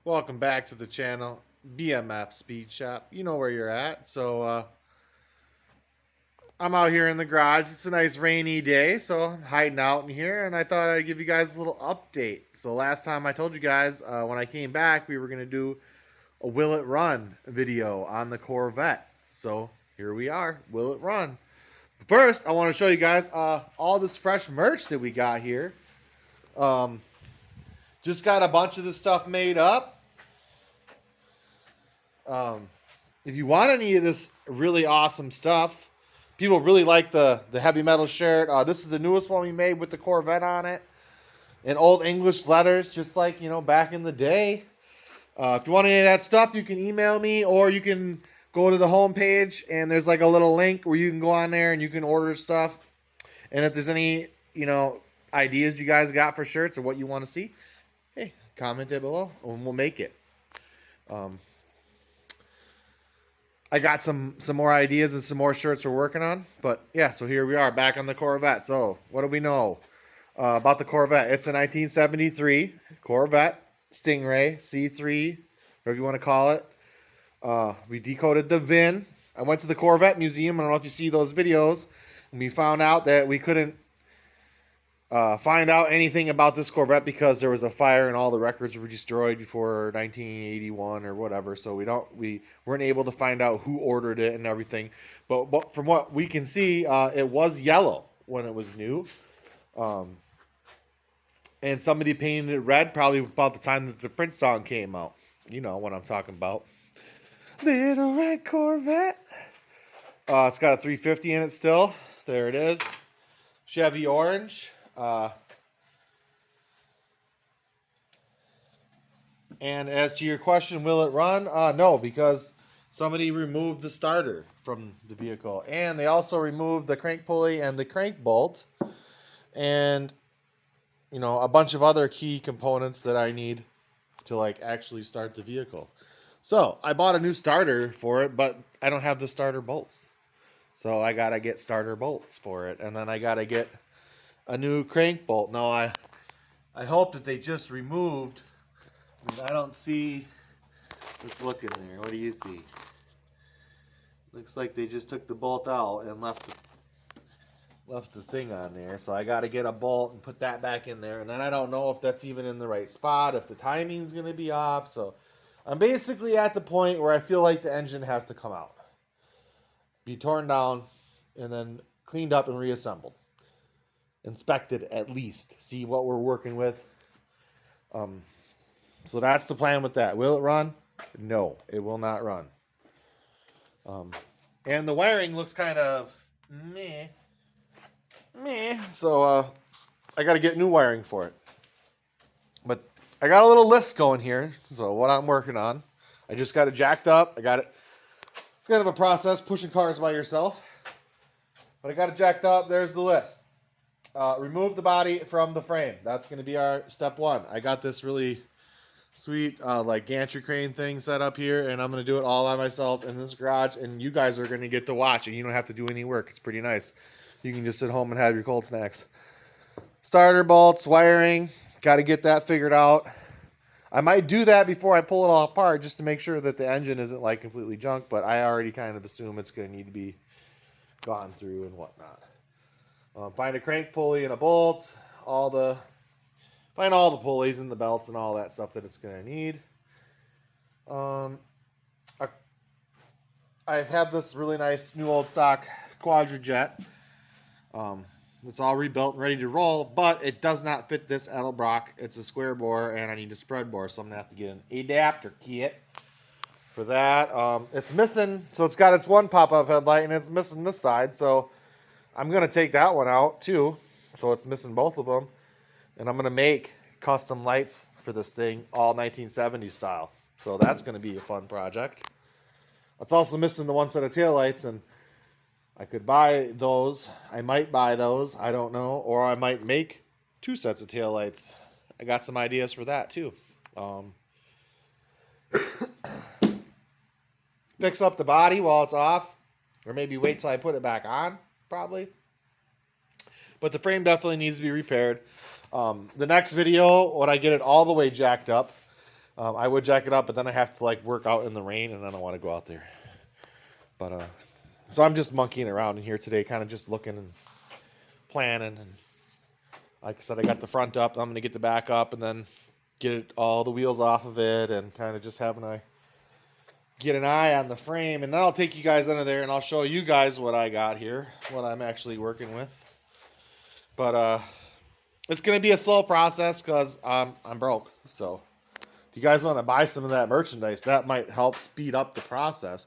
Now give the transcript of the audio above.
Welcome back to the channel, BMF Speed Shop. You know where you're at. I'm out here in the garage. It's a nice rainy day, so I'm hiding out in here, and I thought I'd give you guys a little update. So last time I told you guys when I came back, we were going to do a Will It Run video on the Corvette. So here we are, Will It Run. First, I want to show you guys all this fresh merch that we got here. Um, just got a bunch of this stuff made up. Um, if you want any of this really awesome stuff, people really like the heavy metal shirt. This is the newest one we made with the Corvette on it, in old English letters, just like back in the day. If you want any of that stuff, you can email me, or you can go to the homepage and there's like a little link where you can go on there and you can order stuff. And if there's any ideas you guys got for shirts or what you want to see, hey, comment it below and we'll make it. I got some more ideas and some more shirts we're working on. But yeah, so here we are back on the Corvette. So what do we know about the Corvette? It's a 1973 Corvette Stingray C3, whatever you want to call it. We decoded the VIN. I went to the Corvette Museum. I don't know if you see those videos. And we found out that we couldn't find out anything about this Corvette because there was a fire and all the records were destroyed before 1981 or whatever. So we weren't able to find out who ordered it and everything. But from what we can see, it was yellow when it was new. And somebody painted it red probably about the time that the Prince song came out. You know what I'm talking about. Little red Corvette. It's got a 350 in it still. There it is. Chevy orange. And as to your question, will it run? No, because somebody removed the starter from the vehicle. And they also removed the crank pulley and the crank bolt. And, a bunch of other key components that I need to actually start the vehicle. So I bought a new starter for it, but I don't have the starter bolts. So I got to get starter bolts for it. And then I got to get a new crank bolt. Now I hope that they just removed. I don't see. Let's look in there. What do you see? Looks like they just took the bolt out and left the thing on there. So I got to get a bolt and put that back in there. And then I don't know if that's even in the right spot, if the timing's going to be off. So I'm basically at the point where I feel like the engine has to come out, be torn down, and then cleaned up and reassembled. Inspected at least, see what we're working with. So that's the plan with that. Will it run? No, it will not run. And the wiring looks kind of meh. So I got to get new wiring for it. But I got a little list going here. So what I'm working on, I just got it jacked up. I got it. It's kind of a process pushing cars by yourself. But I got it jacked up. There's the list. Remove the body from the frame. That's going to be our step one. I got this really sweet gantry crane thing set up here, and I'm going to do it all by myself in this garage, and you guys are going to get to watch, and you don't have to do any work. It's pretty nice. You can just sit home and have your cold snacks. Starter bolts, wiring, got to get that figured out. I might do that before I pull it all apart just to make sure that the engine isn't completely junk, but I already kind of assume it's going to need to be gone through and whatnot. Find a crank pulley and a bolt, find all the pulleys and the belts and all that stuff that it's going to need. I've had this really nice new old stock Quadrajet. It's all rebuilt and ready to roll, but it does not fit this Edelbrock. It's a square bore, and I need a spread bore, so I'm going to have to get an adapter kit for that. It's missing, so it's got its one pop-up headlight, and it's missing this side, so I'm going to take that one out, too. So it's missing both of them. And I'm going to make custom lights for this thing, all 1970s style. So that's going to be a fun project. It's also missing the one set of taillights, and I could buy those. I might buy those. I don't know. Or I might make 2 sets of taillights. I got some ideas for that, too. Fix up the body while it's off. Or maybe wait till I put it back on. Probably. But the frame definitely needs to be repaired. The next video, when I get it all the way jacked up, I would jack it up, but then I have to like work out in the rain, and I don't want to go out there. But so I'm just monkeying around in here today, kind of just looking and planning. And like I said, I got the front up. I'm gonna get the back up, and then get all the wheels off of it, and kind of just get an eye on the frame. And then I'll take you guys under there, and I'll show you guys what I got here, what I'm actually working with. But it's gonna be a slow process because I'm broke. So if you guys want to buy some of that merchandise, that might help speed up the process.